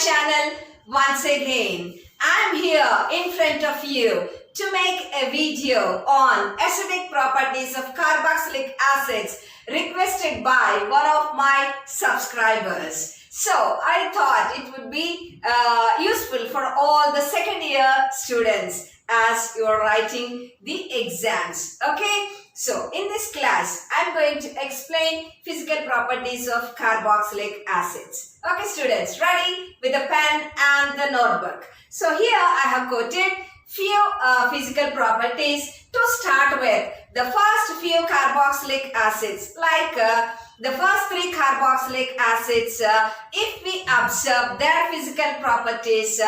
channel once again. I'm here in front of you to make a video on acidic properties of carboxylic acids requested by one of my subscribers. So I thought it would be useful for all the second year students as you are writing the exams. Okay, so in this class I'm going to explain physical properties of carboxylic acids. Okay students, ready with the pen and the notebook. So here I have quoted few physical properties to start with. The first few carboxylic acids, like the first three carboxylic acids, if we observe their physical properties,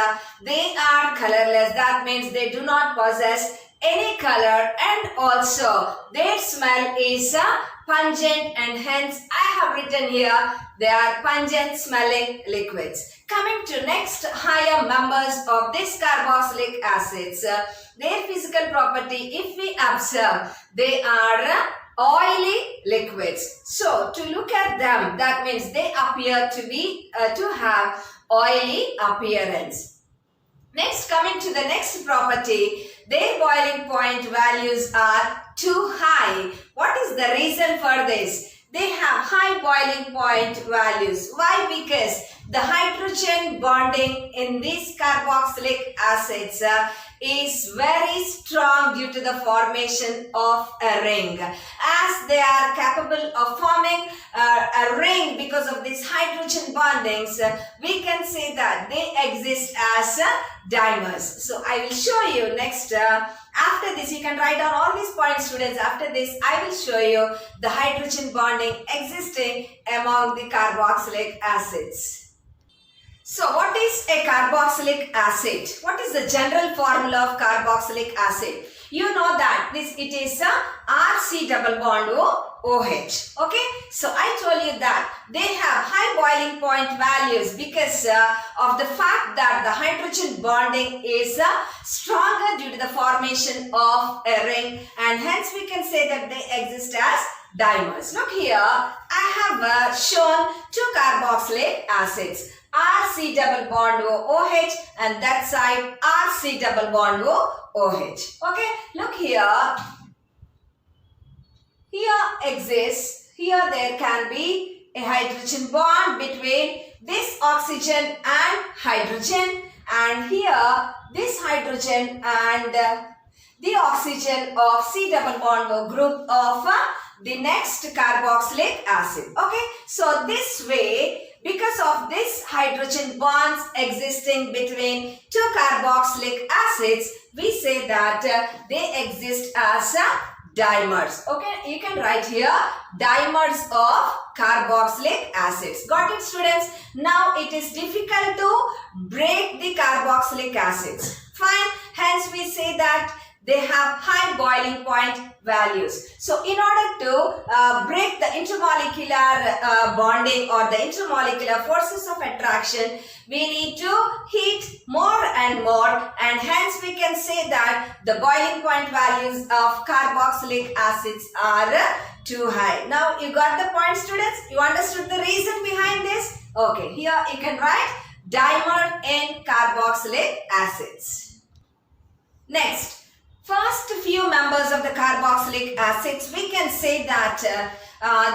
they are colorless. That means they do not possess any color, and also their smell is pungent, and hence I have written here they are pungent smelling liquids. Coming to next higher members of these carboxylic acids, their physical property, if we observe, they are oily liquids. So to look at them, that means they appear to be to have oily appearance. Next, coming to the next property, their boiling point values are too high. What is the reason for this? They have high boiling point values. Why? Because the hydrogen bonding in these carboxylic acids is very strong due to the formation of a ring. As they are capable of forming a ring because of these hydrogen bondings, we can say that they exist as dimers. So I will show you next. After this, you can write down all these points, students. After this, I will show you the hydrogen bonding existing among the carboxylic acids. So what is a carboxylic acid? What is the general formula of carboxylic acid? You know that it is a RC double bond OH. Okay, so I told you that they have high boiling point values because of the fact that the hydrogen bonding is stronger due to the formation of a ring, and hence we can say that they exist as dimers. Look here, I have shown two carboxylic acids, RC double bond OH, and that side RC double bond OH. Okay, look here. Here there can be a hydrogen bond between this oxygen and hydrogen, and here this hydrogen and the oxygen of C double bond group of the next carboxylic acid. Okay, so this way, because of this hydrogen bonds existing between two carboxylic acids, we say that they exist as dimers. Okay, you can write here dimers of carboxylic acids. Got it, students? Now it is difficult to break the carboxylic acids. Fine, hence we say that they have high boiling point values. So in order to break the intermolecular bonding or the intermolecular forces of attraction, we need to heat more and more, and hence we can say that the boiling point values of carboxylic acids are too high. Now you got the point, students? You understood the reason behind this? Okay, here you can write dimer in carboxylic acids. Next, first few members of the carboxylic acids, we can say that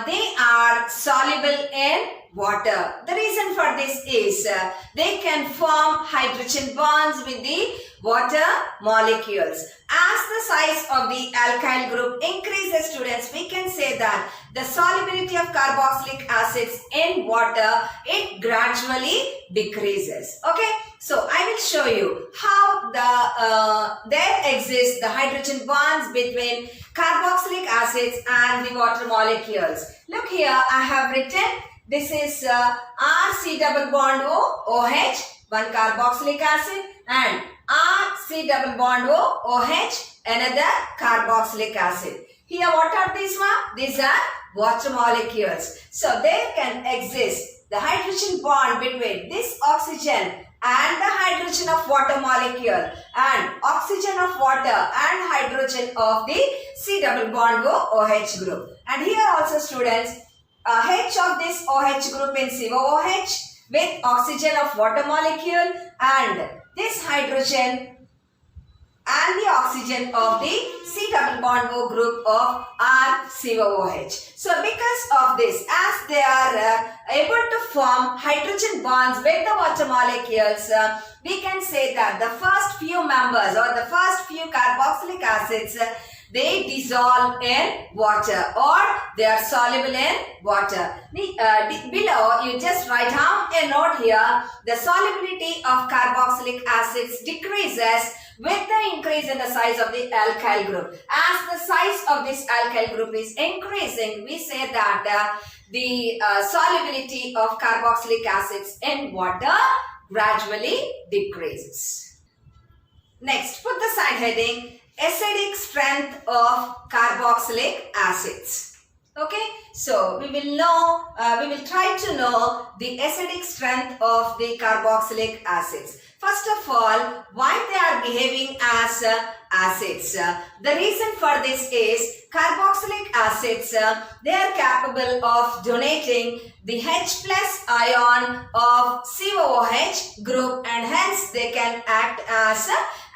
they are soluble in water. The reason for this is they can form hydrogen bonds with the water molecules. As the size of the alkyl group increases, students, we can say that the solubility of carboxylic acids in water, it gradually decreases. Okay, so I will show you how there exist the hydrogen bonds between carboxylic acids and the water molecules. Look here, I have written this is RC double bond OH, one carboxylic acid, and RC double bond OH, another carboxylic acid. Here what are these one? These are water molecules. So there can exist the hydrogen bond between this oxygen and the hydrogen of water molecule, and oxygen of water and hydrogen of the C double bond OH group. And here also, students, H of this OH group in COOH with oxygen of water molecule, and this hydrogen and the oxygen of the C double bond O group of RCOOH. So because of this, as they are able to form hydrogen bonds with the water molecules, we can say that the first few members or the first few carboxylic acids, they dissolve in water or they are soluble in water. Below, you just write down a note here. The solubility of carboxylic acids decreases with the increase in the size of the alkyl group. As the size of this alkyl group is increasing, we say that the solubility of carboxylic acids in water gradually decreases. Next, put the side heading, acidic strength of carboxylic acids. Okay, so we will try to know the acidic strength of the carboxylic acids. First of all, why they are behaving as acids? The reason for this is carboxylic acids, they are capable of donating the H plus ion of COOH group, and hence they can act as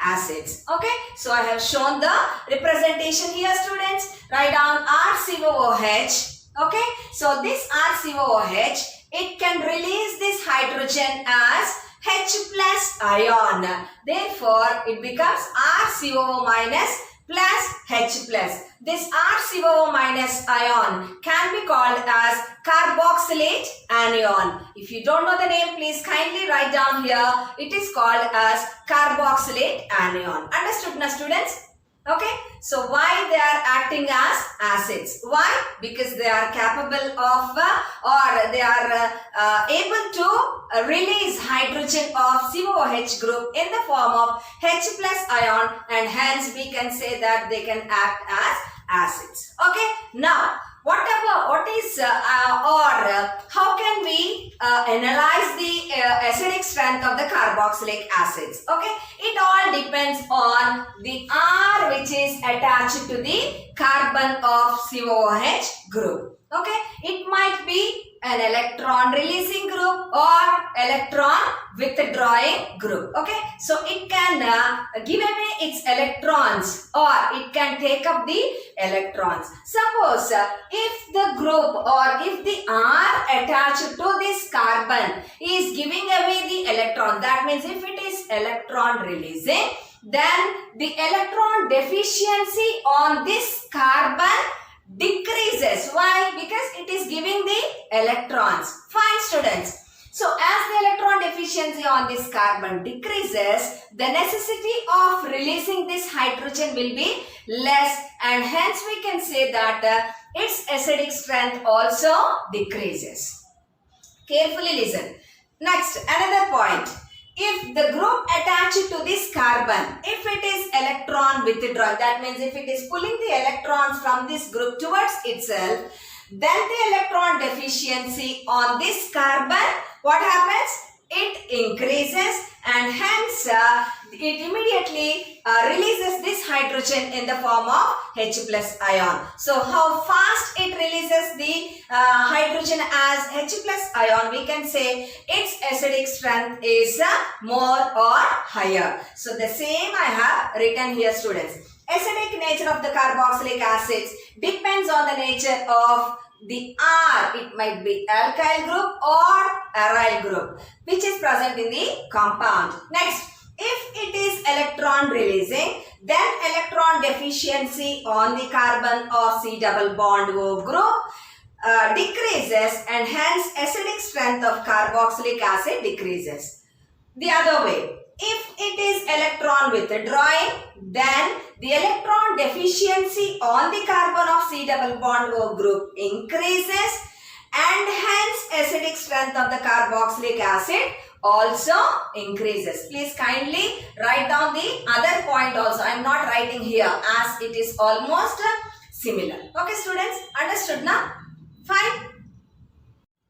acids. Okay, so I have shown the representation here, students. Write down RCOOH. Okay, so this RCOOH, it can release this hydrogen as H plus ion. Therefore, it becomes RCOO minus plus H plus. This RCOO minus ion can be called as carboxylate anion. If you don't know the name, please kindly write down here. It is called as carboxylate anion. Understood now, students? Okay, so why they are acting as acids? Why? Because they are capable of or they are able to release hydrogen of COOH group in the form of H plus ion, and hence we can say that they can act as acids. Okay, now what is how can we analyze the acidic strength of the carboxylic acids? Okay, it all depends on the R which is attached to the carbon of COOH group. Okay, it might be an electron releasing group or electron withdrawing group. Okay, so it can give away its electrons or it can take up the electrons. Suppose if the group or if the R attached to this carbon is giving away the electron, that means if it is electron releasing, then the electron deficiency on this carbon decreases. Why? Because it is giving the electrons. Fine, students. So as the electron deficiency on this carbon decreases, the necessity of releasing this hydrogen will be less, and hence we can say that its acidic strength also decreases. Carefully listen. Next, another point. If the group attached to this carbon, if it is electron withdrawal, that means if it is pulling the electrons from this group towards itself, then the electron deficiency on this carbon, what happens? It increases, and hence it immediately releases this hydrogen in the form of H plus ion. So how fast it releases the hydrogen as H plus ion, we can say its acidic strength is more or higher. So the same I have written here, students. Acidic nature of the carboxylic acids depends on the nature of the R. It might be alkyl group or aryl group which is present in the compound. Next, if it is electron releasing, then electron deficiency on the carbon of C double bond O group decreases, and hence acidic strength of carboxylic acid decreases. The other way, if it is electron withdrawing, then the electron deficiency on the carbon of C double bond O group increases, and hence acidic strength of the carboxylic acid also increases. Please kindly write down the other point also. I am not writing here as it is almost similar. Okay, students, understood now? Fine.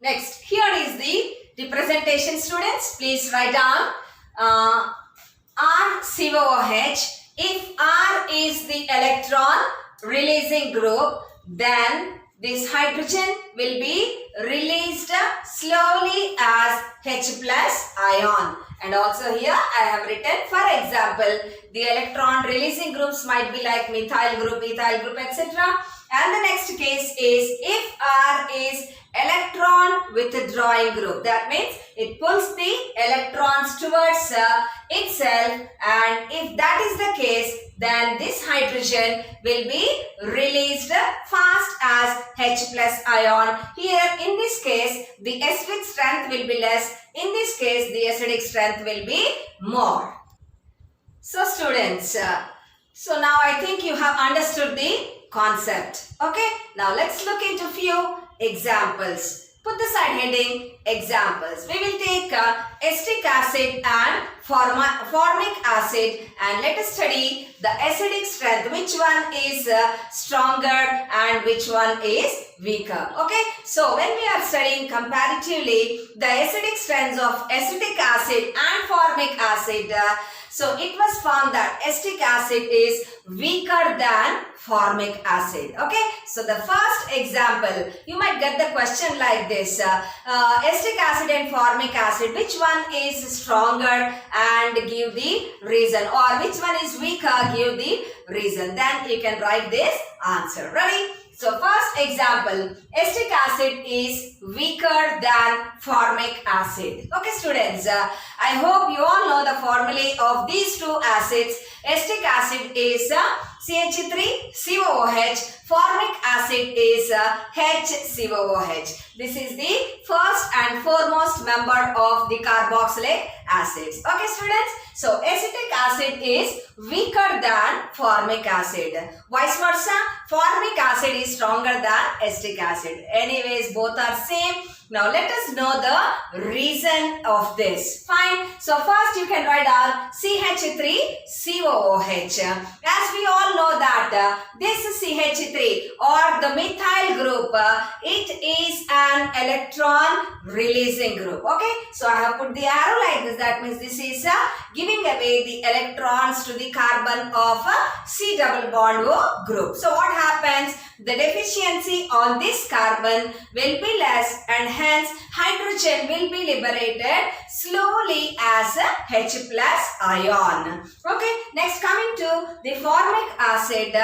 Next, here is the representation, students. Please write down RCOOH. If R is the electron releasing group, then this hydrogen will be released slowly as H plus ion. And also here I have written, for example, the electron releasing groups might be like methyl group, ethyl group, etc. And the next case is if R is electron withdrawing group. That means it pulls the electrons towards itself, and if that is the case, then this hydrogen will be released fast as H plus ion. Here in this case, the acidic strength will be less. In this case, the acidic strength will be more. So students, so now I think you have understood the concept. Okay, now let's look into few examples. Put the side heading examples. We will take acetic acid and formic acid, and let us study the acidic strength. Which one is stronger and which one is weaker. Okay, so when we are studying comparatively the acidic strengths of acetic acid and formic acid, so it was found that acetic acid is weaker than formic acid. Okay, so the first example, you might get the question like this. Acetic acid and formic acid, which one is stronger, and give the reason, or which one is weaker, give the reason. Then you can write this answer. Ready? So first example, acetic acid is weaker than formic acid. Okay students, I hope you all know the formulae of these two acids. Acetic acid is CH3COOH, formic acid is HCOOH. This is the first and foremost member of the carboxylic acids. Okay students, so acetic acid is weaker than formic acid. Vice versa, formic acid is stronger than acetic acid. Anyways, both are same. Now let us know the reason of this. Fine. So first you can write down CH3COOH. As we all know that this CH3 or the methyl group, it is an electron releasing group. Okay. So I have put the arrow like this. That means this is giving away the electrons to the carbon of C double bond O group. So what happens? The deficiency on this carbon will be less, and hence hydrogen will be liberated slowly as H plus ion. Okay, next coming to the formic acid.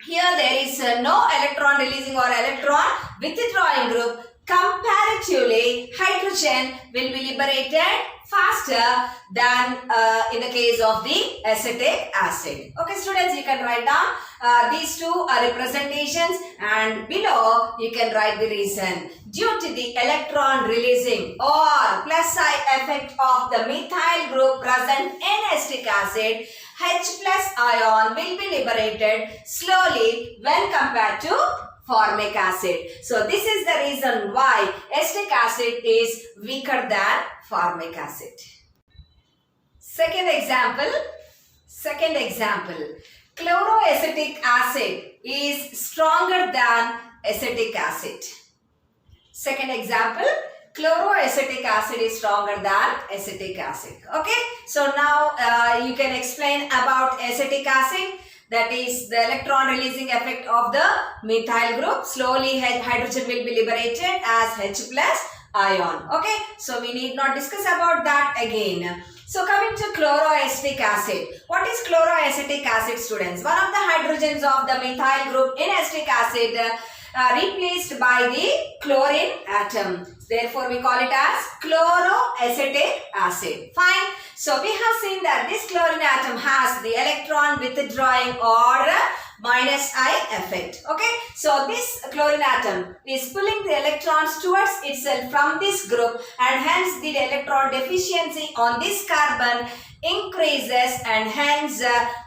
Here there is no electron releasing or electron withdrawing group. Comparatively, hydrogen will be liberated faster than in the case of the acetic acid. Okay students, you can write down these two are representations, and below you can write the reason. Due to the electron releasing or plus side effect of the methyl group present in acetic acid, H plus ion will be liberated slowly when compared to formic acid. So this is the reason why acetic acid is weaker than formic acid. Second example, chloroacetic acid is stronger than acetic acid. Second example, chloroacetic acid is stronger than acetic acid. Okay, so now you can explain about acetic acid. That is the electron releasing effect of the methyl group. Slowly hydrogen will be liberated as H plus ion. Okay, so we need not discuss about that again. So coming to chloroacetic acid. What is chloroacetic acid students? One of the hydrogens of the methyl group in acetic acid replaced by the chlorine atom. Therefore, we call it as chloroacetic acid. Fine. So, we have seen that this chlorine atom has the electron withdrawing or minus I effect. Okay. So, this chlorine atom is pulling the electrons towards itself from this group, and hence the electron deficiency on this carbon increases, and hence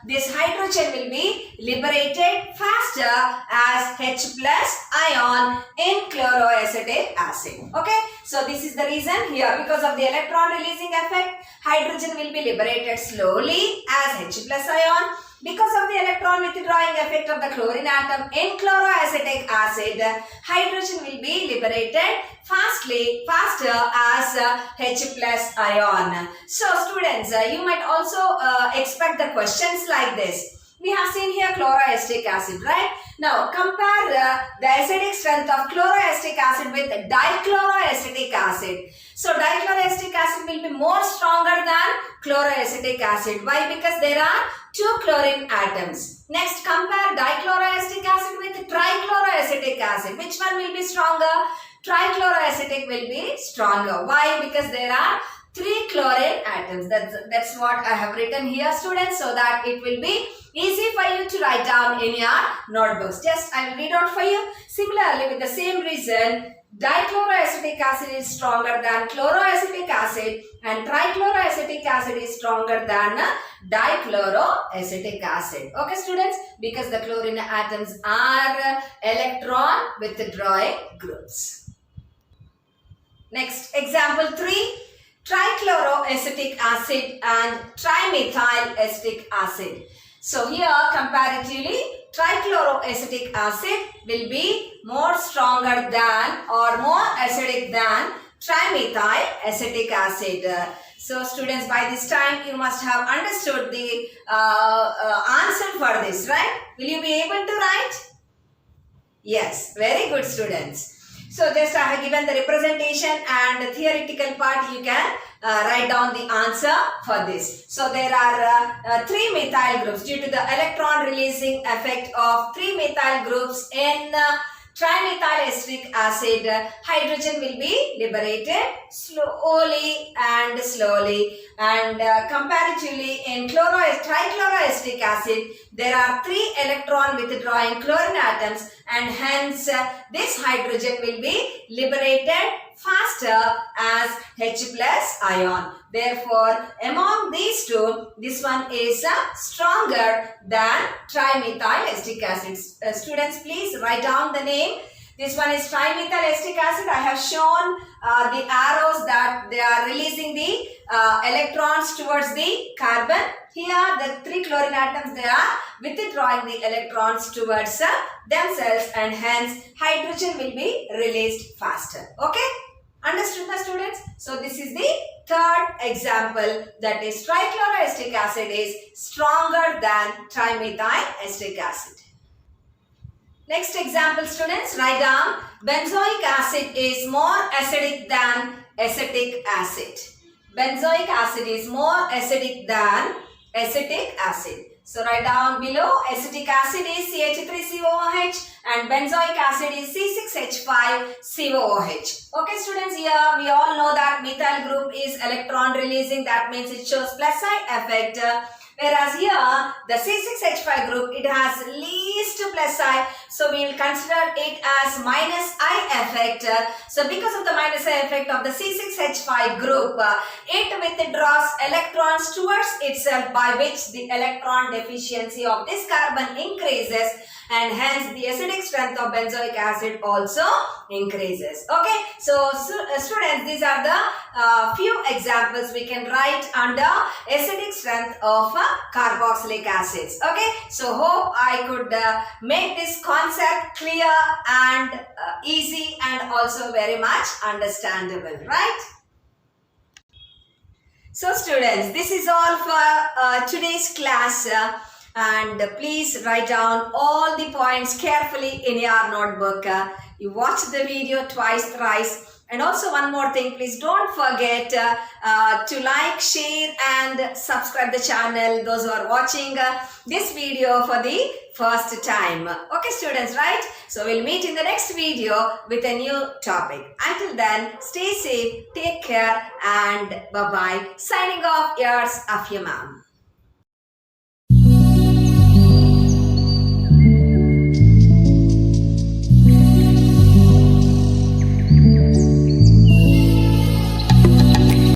this hydrogen will be liberated faster as H plus ion in chloroacetic acid. Okay, so this is the reason here. Because of the electron releasing effect, hydrogen will be liberated slowly as H plus ion. Because of the electron withdrawing effect of the chlorine atom in chloroacetic acid, hydrogen will be liberated faster as H plus ion. So students, you might also expect the questions like this. We have seen here chloroacetic acid, right? Now compare the acidic strength of chloroacetic acid with dichloroacetic acid. So dichloroacetic acid will be more stronger than chloroacetic acid. Why? Because there are 2 chlorine atoms. Next, compare dichloroacetic acid with trichloroacetic acid. Which one will be stronger? Trichloroacetic will be stronger. Why? Because there are 3 chlorine atoms. That's what I have written here, students, so that it will be easy for you to write down in your notebooks. Just I will read out for you. Similarly, with the same reason, dichloroacetic acid is stronger than chloroacetic acid and trichloroacetic acid is stronger than dichloroacetic acid. Okay, students, because the chlorine atoms are electron withdrawing groups. Next, example 3. Trichloroacetic acid and trimethyl acetic acid. So here comparatively, trichloroacetic acid will be more stronger than or more acidic than trimethyl acetic acid. So students, by this time you must have understood the answer for this, right? Will you be able to write? Yes, very good, students. So just I have given the representation and the theoretical part. You can write down the answer for this. So there are 3 methyl groups. Due to the electron releasing effect of 3 methyl groups in trimethyl acetic acid, hydrogen will be liberated slowly and slowly. And comparatively in trichloroacetic acid, there are 3 electron withdrawing chlorine atoms, and hence this hydrogen will be liberated faster as H plus ion. Therefore, among these two, this one is stronger than trimethyl acetic acid. Students, please write down the name. This one is trimethyl acetic acid. I have shown the arrows that they are releasing the electrons towards the carbon. Here, the 3 chlorine atoms, they are withdrawing the electrons towards themselves, and hence hydrogen will be released faster. Okay? Understood, my students? So this is the 3rd example, that is trichloroacetic acid is stronger than trimethyl acetic acid. Next example, students, write down benzoic acid is more acidic than acetic acid. Benzoic acid is more acidic than acetic acid. So write down below, acetic acid is CH3COOH and benzoic acid is C6H5COOH. Okay, students, here we all know that methyl group is electron releasing. That means it shows plus I effect. Whereas here, the C6H5 group, it has least plus I. So we will consider it as minus I effect. So because of the minus I effect of the C6H5 group, it withdraws electrons towards itself, by which the electron deficiency of this carbon increases, and hence the acidic strength of benzoic acid also increases. Okay, so students, these are the few examples we can write under acidic strength of carboxylic acids. Okay, so hope I could make this concept clear and easy and also very much understandable, right? So students, this is all for today's class. And please write down all the points carefully in your notebook. You watch the video twice, thrice. And also one more thing, please don't forget to like, share and subscribe the channel, those who are watching this video for the first time. Okay, students, right? So we'll meet in the next video with a new topic. Until then, stay safe, take care and bye-bye. Signing off, yours, Afia ma'am.